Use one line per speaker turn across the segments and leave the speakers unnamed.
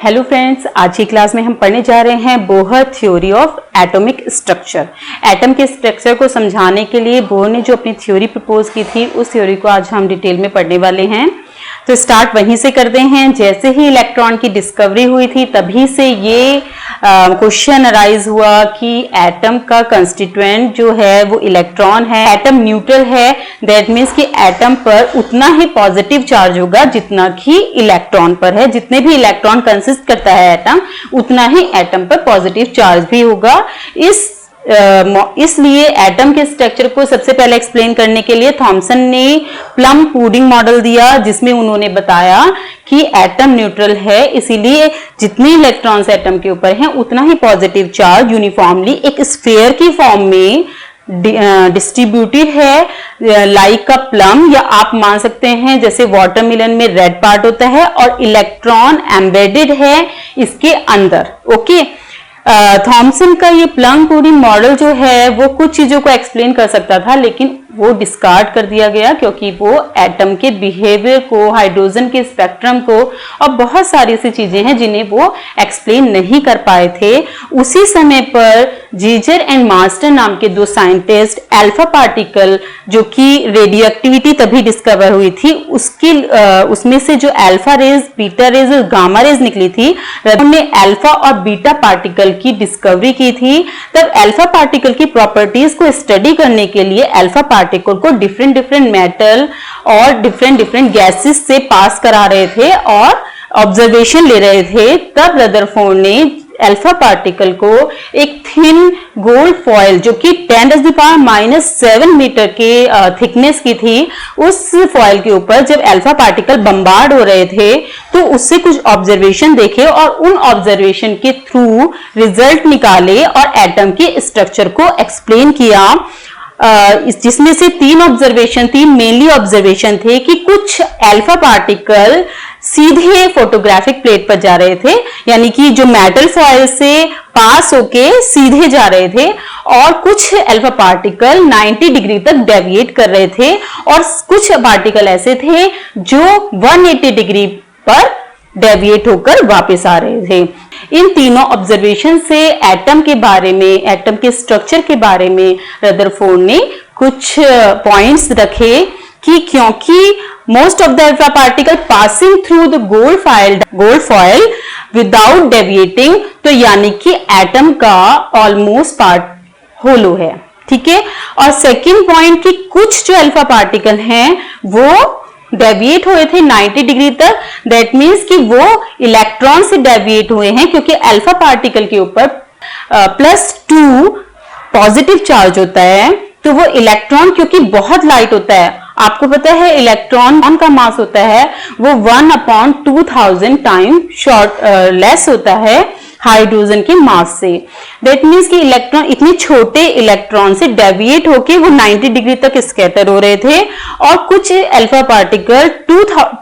Hello friends, आज की class में हम पढ़ने जा रहे हैं Bohr theory of atomic structure. Atom के स्ट्रक्चर को समझाने के लिए बोहर ने जो अपनी थ्योरी प्रपोज की थी उस थ्योरी को आज हम डिटेल में पढ़ने वाले हैं। तो स्टार्ट वहीं से करते हैं। जैसे ही इलेक्ट्रॉन की डिस्कवरी हुई थी तभी से ये क्वेश्चन अराइज हुआ कि एटम का कंस्टिट्यूएंट जो है वो इलेक्ट्रॉन है। एटम न्यूट्रल है, दैट मीन्स कि एटम पर उतना ही पॉजिटिव चार्ज होगा जितना कि इलेक्ट्रॉन पर है। जितने भी इलेक्ट्रॉन कंसिस्ट करता है एटम, उतना ही एटम पर पॉजिटिव चार्ज भी होगा। इसलिए एटम के स्ट्रक्चर को सबसे पहले एक्सप्लेन करने के लिए थॉमसन ने प्लम पुडिंग मॉडल दिया, जिसमें उन्होंने बताया कि एटम न्यूट्रल है, इसीलिए जितने इलेक्ट्रॉन्स एटम के ऊपर हैं उतना ही पॉजिटिव चार्ज यूनिफॉर्मली एक स्फीयर की फॉर्म में डिस्ट्रीब्यूटेड है, लाइक का प्लम, या आप मान सकते हैं जैसे वाटरमेलन में रेड पार्ट होता है और इलेक्ट्रॉन एम्बेडेड है इसके अंदर। ओके, थॉमसन का ये प्लम पुडिंग मॉडल जो है वो कुछ चीजों को एक्सप्लेन कर सकता था, लेकिन वो डिस्कार्ड कर दिया गया क्योंकि वो एटम के बिहेवियर को, हाइड्रोजन के स्पेक्ट्रम को और बहुत सारी ऐसी चीजें हैं जिन्हें वो एक्सप्लेन नहीं कर पाए थे। उसी समय पर जीजर एंड मास्टर नाम के दो साइंटिस्ट अल्फा पार्टिकल, जो कि रेडियोएक्टिविटी तभी डिस्कवर हुई थी, उसमें से जो अल्फा रेज, बीटा रेज और गामा रेज निकली थी, उन्होंने अल्फा और बीटा पार्टिकल की डिस्कवरी की थी। तब अल्फा पार्टिकल की प्रॉपर्टीज को स्टडी करने के लिए अल्फा पार्टिकल को डिफरेंट मेटल और डिफरेंट गैसेस से पास करा रहे थे और ऑब्जर्वेशन ले रहे थे। तब रदरफोर्ड ने अल्फा पार्टिकल को एक थिन गोल्ड फॉयल, जो कि 10⁻⁻7 मीटर के थिकनेस की थी, उस फॉयल के ऊपर जब अल्फा पार्टिकल बम्बार्ड हो रहे थे तो उससे कुछ ऑब्जर्वेशन देखे और उन ऑब्जर्वेशन के थ्रू रिजल्ट निकाले और एटम के स्ट्रक्चर को एक्सप्लेन किया। जिसमें से तीन मेनली ऑब्जर्वेशन थे कि कुछ अल्फा पार्टिकल सीधे फोटोग्राफिक प्लेट पर जा रहे थे, यानी कि जो मेटल फॉयल से पास होके सीधे जा रहे थे, और कुछ अल्फा पार्टिकल 90 डिग्री तक डेविएट कर रहे थे, और कुछ पार्टिकल ऐसे थे जो 180 डिग्री पर डेविएट होकर वापस आ रहे थे। इन तीनों ऑब्जर्वेशन से एटम के बारे में, एटम के स्ट्रक्चर के बारे में रदरफोर्ड ने कुछ पॉइंट्स रखे कि क्योंकि most of the alpha particle passing through the gold foil without deviating, तो यानी कि एटम का ऑलमोस्ट पार्ट होलो है। ठीक है। और सेकेंड पॉइंट कि कुछ जो अल्फा पार्टिकल हैं वो डेविएट हुए थे 90 डिग्री तक, दैट मीन्स कि वो इलेक्ट्रॉन से डेविएट हुए हैं, क्योंकि अल्फा पार्टिकल के ऊपर +2 पॉजिटिव चार्ज होता है, तो वो इलेक्ट्रॉन क्योंकि बहुत लाइट होता है, आपको पता है इलेक्ट्रॉन का मास होता है वो 1/2000 टाइम लेस होता है हाइड्रोजन के मास से। दैट मीन्स कि इलेक्ट्रॉन, इतने छोटे इलेक्ट्रॉन से डेविएट होके वो 90 डिग्री तक स्कैटर हो रहे थे, और कुछ अल्फा पार्टिकल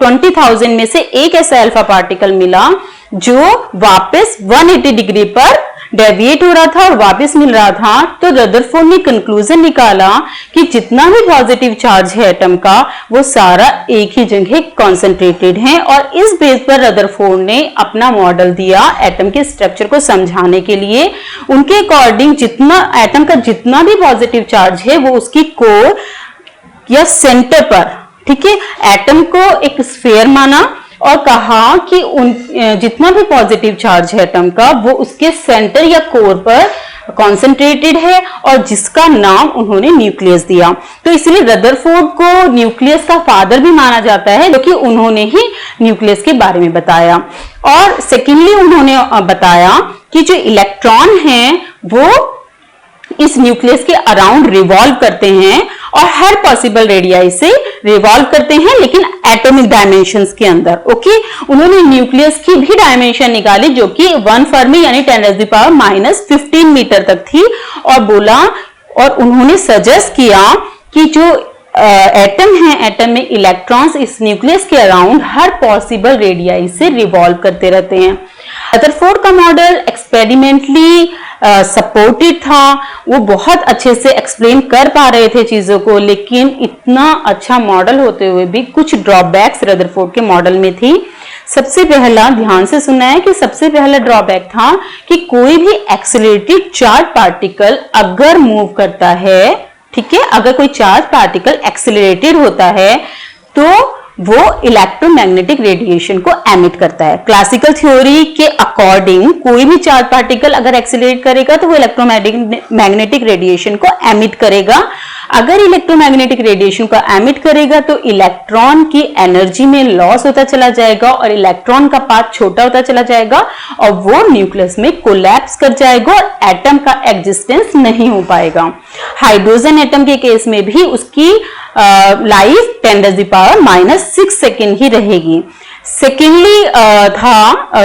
20,000 में से एक ऐसा अल्फा पार्टिकल मिला जो वापस 180 डिग्री पर डेविएट हो रहा था और वापस मिल रहा था। तो रदरफोर्ड ने कंक्लूजन निकाला कि जितना भी पॉजिटिव चार्ज है एटम का वो सारा एक ही जगह कॉन्सेंट्रेटेड है, और इस बेस पर रदरफोर्ड ने अपना मॉडल दिया एटम के स्ट्रक्चर को समझाने के लिए। उनके अकॉर्डिंग जितना एटम का जितना भी पॉजिटिव चार्ज है वो उसकी कोर या सेंटर पर, ठीक है, एटम को एक स्फीयर माना और कहा कि जितना भी पॉजिटिव चार्ज है एटम का वो उसके सेंटर या कोर पर कॉन्सेंट्रेटेड है, और जिसका नाम उन्होंने न्यूक्लियस दिया। तो इसलिए रदरफोर्ड को न्यूक्लियस का फादर भी माना जाता है, क्योंकि उन्होंने ही न्यूक्लियस के बारे में बताया। और सेकेंडली उन्होंने बताया कि जो इलेक्ट्रॉन हैं वो इस न्यूक्लियस के अराउंड रिवॉल्व करते हैं और हर पॉसिबल रेडियाई से रिवॉल्व करते हैं, लेकिन एटॉमिक डायमेंशंस के अंदर। ओके, उन्होंने न्यूक्लियस की भी डायमेंशन निकाली जो कि 1 फर्मी यानी 10⁻⁻15 मीटर तक थी, और बोला, और उन्होंने सजेस्ट किया कि जो एटम है, एटम में इलेक्ट्रॉन्स इस न्यूक्लियस के अराउंड हर पॉसिबल रेडियाई से रिवॉल्व करते रहते हैं। रदरफोर्ड का मॉडल एक्सपेरिमेंटली सपोर्टेड था, वो बहुत अच्छे से एक्सप्लेन कर पा रहे थे चीजों को, लेकिन इतना अच्छा मॉडल होते हुए भी कुछ ड्रॉबैक्स रदरफोर्ड के मॉडल में थी। सबसे पहला ध्यान से सुनना है कि सबसे पहला ड्रॉबैक था कि कोई भी एक्सेलरेटेड चार्ज पार्टिकल अगर मूव करता है, ठीक है, अगर कोई चार्ज पार्टिकल एक्सेलरेटेड होता है तो वो इलेक्ट्रोमैग्नेटिक रेडिएशन को एमिट करता है। क्लासिकल थ्योरी के अकॉर्डिंग कोई भी चार्ज पार्टिकल अगर एक्सेलरेट करेगा तो वो इलेक्ट्रोमैग्नेटिक रेडिएशन को एमिट करेगा। अगर इलेक्ट्रोमैग्नेटिक रेडिएशन को एमिट करेगा तो इलेक्ट्रॉन की एनर्जी में लॉस होता चला जाएगा और इलेक्ट्रॉन का पाथ छोटा होता चला जाएगा और वो न्यूक्लियस में कोलैप्स कर जाएगा और एटम का एग्जिस्टेंस नहीं हो पाएगा। हाइड्रोजन एटम के केस में भी उसकी लाइफ 10⁻⁻⁶ सेकेंड ही रहेगी।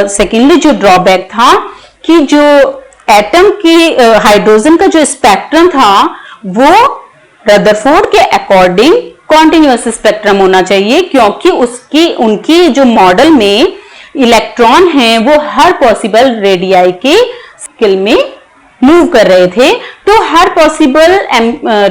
सेकेंडली जो ड्रॉबैक था कि जो एटम की हाइड्रोजन का जो स्पेक्ट्रम था वो रदरफोर्ड के अकॉर्डिंग कॉन्टिन्यूअस स्पेक्ट्रम होना चाहिए, क्योंकि उनकी जो मॉडल में इलेक्ट्रॉन हैं वो हर पॉसिबल रेडियाई के स्केल में मूव कर रहे थे, तो हर पॉसिबल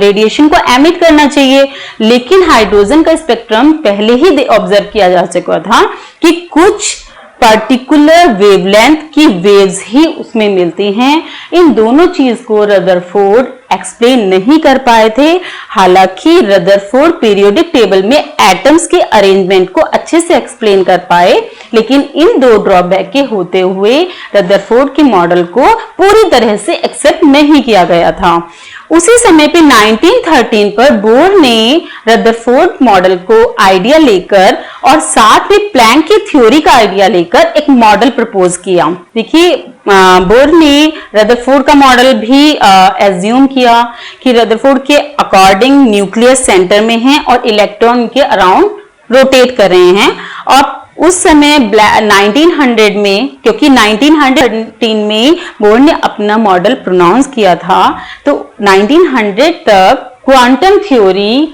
रेडिएशन को एमिट करना चाहिए। लेकिन हाइड्रोजन का स्पेक्ट्रम पहले ही ऑब्जर्व किया जा चुका था कि कुछ पर्टिकुलर वेवलेंथ की वेव्स ही उसमें मिलती हैं। इन दोनों चीज को रदरफोर्ड एक्सप्लेन नहीं कर पाए थे। हालांकि रदरफोर्ड पीरियोडिक टेबल में एटम्स के अरेंजमेंट को अच्छे से एक्सप्लेन कर पाए, लेकिन इन दो ड्रॉबैक के होते हुए रदरफोर्ड के मॉडल को पूरी तरह से एक्सेप्ट नहीं किया गया था। उसी समय पे 1913 पर बोर ने रदरफोर्ड मॉडल को आइडिया लेकर और साथ में प्लैंक की थ्योरी का आइडिया लेकर एक मॉडल प्रपोज किया। देखिए बोर ने रदरफोर्ड का मॉडल भी एज्यूम किया कि रदरफोर्ड के अकॉर्डिंग न्यूक्लियस सेंटर में है और इलेक्ट्रॉन के अराउंड रोटेट कर रहे हैं। और उस समय 1900 में, क्योंकि 1913 में बोर ने अपना मॉडल प्रोनाउंस किया था, तो 1900 तक क्वांटम थ्योरी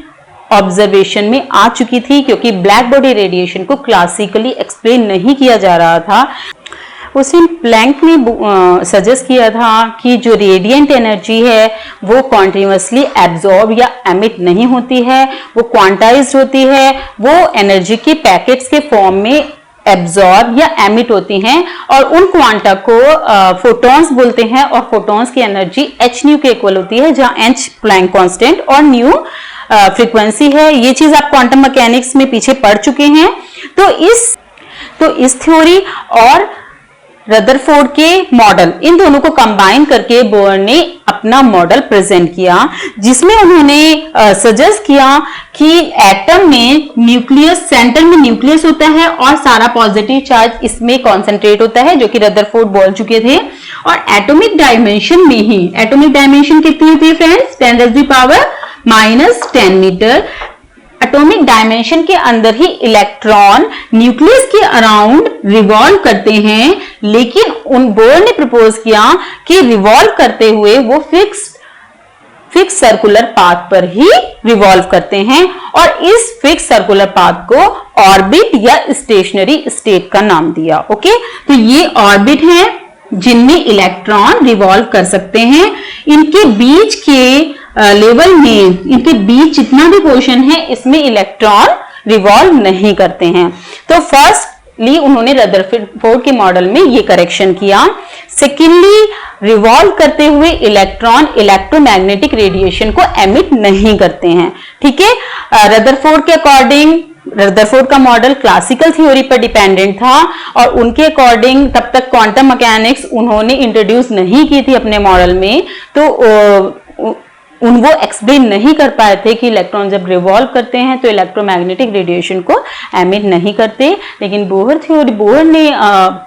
ऑब्जर्वेशन में आ चुकी थी, क्योंकि ब्लैक बॉडी रेडिएशन को क्लासिकली एक्सप्लेन नहीं किया जा रहा था। उस दिन प्लैंक ने सजेस्ट किया था कि जो रेडिएंट एनर्जी है वो कॉन्टिन्यूअसली एब्जॉर्ब या एमिट नहीं होती है, वो क्वांटाइज्ड होती है, वो एनर्जी के पैकेट्स के फॉर्म में एब्जॉर्ब या एमिट होती हैं और उन क्वांटा को फोटॉन्स बोलते हैं और फोटॉन्स की एनर्जी h न्यू के इक्वल होती है, जहां h प्लैंक कांस्टेंट और न्यू फ्रीक्वेंसी है। ये चीज आप क्वांटम मैकेनिक्स में पीछे पढ़ चुके हैं। तो इस थ्योरी और रदरफोर्ड के मॉडल, इन दोनों को कंबाइन करके बोर ने अपना मॉडल प्रेजेंट किया, जिसमें उन्होंने सजेस्ट किया कि एटम में न्यूक्लियस, सेंटर में न्यूक्लियस होता है और सारा पॉजिटिव चार्ज इसमें कॉन्सेंट्रेट होता है, जो कि रदरफोर्ड बोल चुके थे। और एटॉमिक डायमेंशन में ही, एटॉमिक डायमेंशन कितनी होती है फ्रेंड्स? 10⁻⁻10 मीटर। एटॉमिक डायमेंशन के अंदर ही इलेक्ट्रॉन न्यूक्लियस के अराउंड रिवॉल्व करते हैं, लेकिन बोर ने प्रपोज किया कि रिवॉल्व करते हुए वो फिक्स सर्कुलर पाथ पर ही रिवॉल्व करते हैं और इस फिक्स सर्कुलर पाथ को ऑर्बिट या स्टेशनरी स्टेट का नाम दिया। ओके, तो ये ऑर्बिट है जिनमें इलेक्ट्रॉन रिवॉल्व कर सकते हैं। इनके बीच के लेवल में, इनके बीच जितना भी पोर्शन है इसमें इलेक्ट्रॉन रिवॉल्व नहीं करते हैं। तो फर्स्टली उन्होंने रदरफोर्ड के मॉडल में ये करेक्शन किया। सेकेंडली, रिवॉल्व करते हुए इलेक्ट्रॉन इलेक्ट्रोमैग्नेटिक रेडिएशन को एमिट नहीं करते हैं। ठीक है, रदरफोर्ड के अकॉर्डिंग, रदरफोर्ड का मॉडल क्लासिकल थ्योरी पर डिपेंडेंट था और उनके अकॉर्डिंग तब तक क्वांटम मैकेनिक्स उन्होंने इंट्रोड्यूस नहीं की थी अपने मॉडल में, तो वो एक्सप्लेन नहीं कर पाए थे कि इलेक्ट्रॉन जब रिवॉल्व करते हैं तो इलेक्ट्रोमैग्नेटिक रेडिएशन को एमिट नहीं करते। लेकिन बोर ने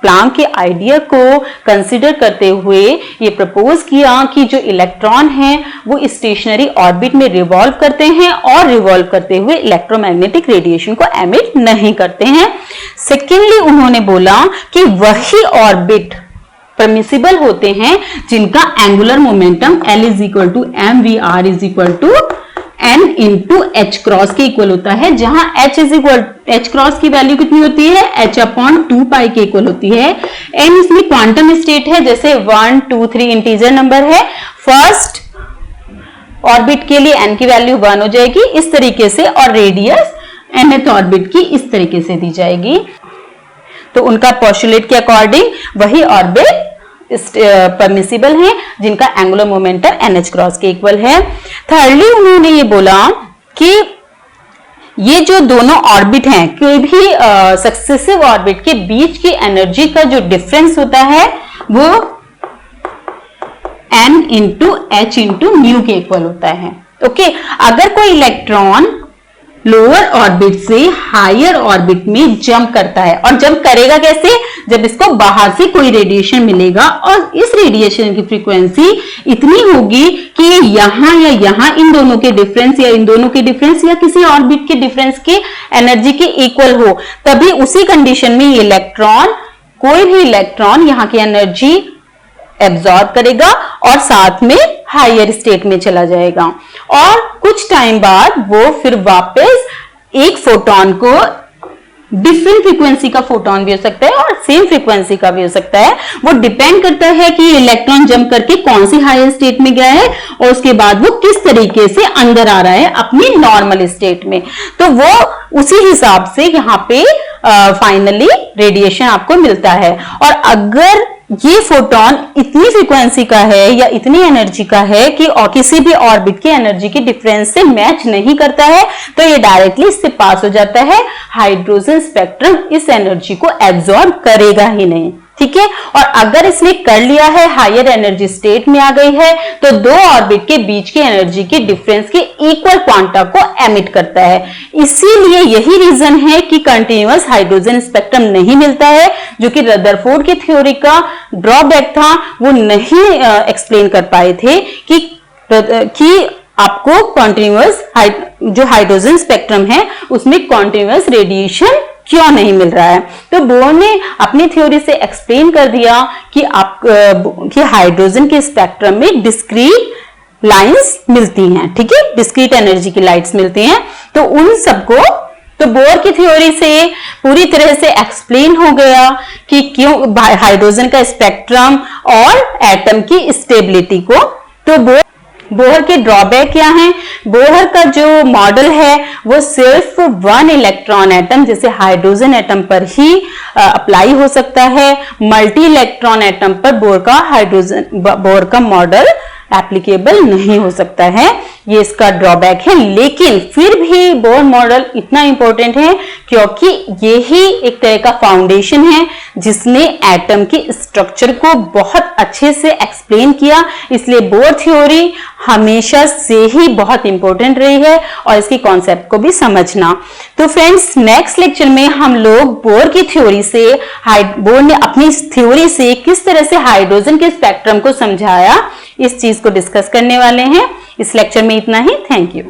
प्लैंक के आइडिया को कंसिडर करते हुए ये प्रपोज किया कि जो इलेक्ट्रॉन है वो स्टेशनरी ऑर्बिट में रिवॉल्व करते हैं और रिवॉल्व करते हुए इलेक्ट्रोमैग्नेटिक रेडिएशन को एमिट नहीं करते हैं। सेकेंडली, उन्होंने बोला कि वही ऑर्बिट परमिसिबल होते हैं जिनका angular momentum L = mvr = n × h cross के इक्वल होता है, जहां h क्रॉस की वैल्यू कितनी होती है? h/2π के इक्वल होती है। n इसमें क्वांटम स्टेट है, जैसे 1 2 3 इंटीजर नंबर है। फर्स्ट ऑर्बिट के लिए n की वैल्यू 1 हो जाएगी इस तरीके से, और रेडियस nth ऑर्बिट की इस तरीके से दी जाएगी। तो उनका पोस्टुलेट के अकॉर्डिंग वही ऑर्बिट परमिसिबल है जिनका एंगुलर मोमेंटम NH क्रॉस के इक्वल है। थर्डली उन्होंने ये बोला कि ये जो दोनों ऑर्बिट हैं, कोई भी सक्सेसिव ऑर्बिट के बीच की एनर्जी का जो डिफरेंस होता है वो n into H into new के इक्वल होता है। ओके, अगर कोई इलेक्ट्रॉन लोअर ऑर्बिट से हायर ऑर्बिट में जंप करता है, और जंप करेगा कैसे, जब इसको बाहर से कोई रेडिएशन मिलेगा और इस रेडिएशन की फ्रीक्वेंसी इतनी होगी कि यहां या यहां इन दोनों के डिफरेंस या इन दोनों के डिफरेंस या किसी ऑर्बिट के डिफरेंस के एनर्जी के इक्वल हो, तभी उसी कंडीशन में ये इलेक्ट्रॉन, कोई भी इलेक्ट्रॉन यहाँ की एनर्जी एब्जॉर्ब करेगा और साथ में हायर स्टेट में चला जाएगा, और कुछ टाइम बाद वो फिर वापस एक फोटोन को, डिफरेंट फ्रीक्वेंसी का फोटोन भी हो सकता है और सेम फ्रीक्वेंसी का भी हो सकता है, वो डिपेंड करता है कि इलेक्ट्रॉन जंप करके कौन सी हायर स्टेट में गया है और उसके बाद वो किस तरीके से अंदर आ रहा है अपनी नॉर्मल स्टेट में। तो वो उसी हिसाब से यहाँ पे फाइनली रेडिएशन आपको मिलता है। और अगर ये फोटोन इतनी फ्रीक्वेंसी का है या इतनी एनर्जी का है कि और किसी भी ऑर्बिट की एनर्जी के डिफरेंस से मैच नहीं करता है, तो ये डायरेक्टली इससे पास हो जाता है। हाइड्रोजन स्पेक्ट्रम इस एनर्जी को एब्जॉर्ब करेगा ही नहीं, ठीक है। और अगर इसने कर लिया है, हायर एनर्जी स्टेट में आ गई है, तो दो ऑर्बिट के बीच की एनर्जी के डिफरेंस के इक्वल क्वांटा को एमिट करता है। इसीलिए यही रीजन है कि कंटिन्यूअस हाइड्रोजन स्पेक्ट्रम नहीं मिलता है, जो कि रदरफोर्ड की थ्योरी का ड्रॉबैक था। वो नहीं एक्सप्लेन कर पाए थे कि आपको कॉन्टिन्यूअस जो हाइड्रोजन स्पेक्ट्रम है उसमें कॉन्टिन्यूअस रेडिएशन क्यों नहीं मिल रहा है। तो बोर ने अपनी थ्योरी से एक्सप्लेन कर दिया कि हाइड्रोजन के स्पेक्ट्रम में डिस्क्रीट लाइंस मिलती हैं, ठीक है, डिस्क्रीट एनर्जी की लाइट्स मिलती हैं। तो उन सबको, तो बोर की थ्योरी से पूरी तरह से एक्सप्लेन हो गया कि क्यों हाइड्रोजन का स्पेक्ट्रम और एटम की स्टेबिलिटी को। तो बोहर के ड्रॉबैक क्या हैं? बोहर का जो मॉडल है वो सिर्फ वन इलेक्ट्रॉन एटम जैसे हाइड्रोजन एटम पर ही अप्लाई हो सकता है। मल्टी इलेक्ट्रॉन एटम पर बोहर का मॉडल एप्लीकेबल नहीं हो सकता है, ये इसका ड्रॉबैक है। लेकिन फिर भी बोर मॉडल इतना इंपॉर्टेंट है क्योंकि ये ही एक तरह का फाउंडेशन है जिसने एटम के स्ट्रक्चर को बहुत अच्छे से एक्सप्लेन किया। इसलिए बोर थ्योरी हमेशा से ही बहुत इंपॉर्टेंट रही है और इसकी कॉन्सेप्ट को भी समझना। तो फ्रेंड्स, नेक्स्ट लेक्चर में हम लोग बोर की थ्योरी से, बोर ने अपनी थ्योरी से किस तरह से हाइड्रोजन के स्पेक्ट्रम को समझाया, इस चीज को डिस्कस करने वाले हैं। इस लेक्चर में इतना ही। Thank you.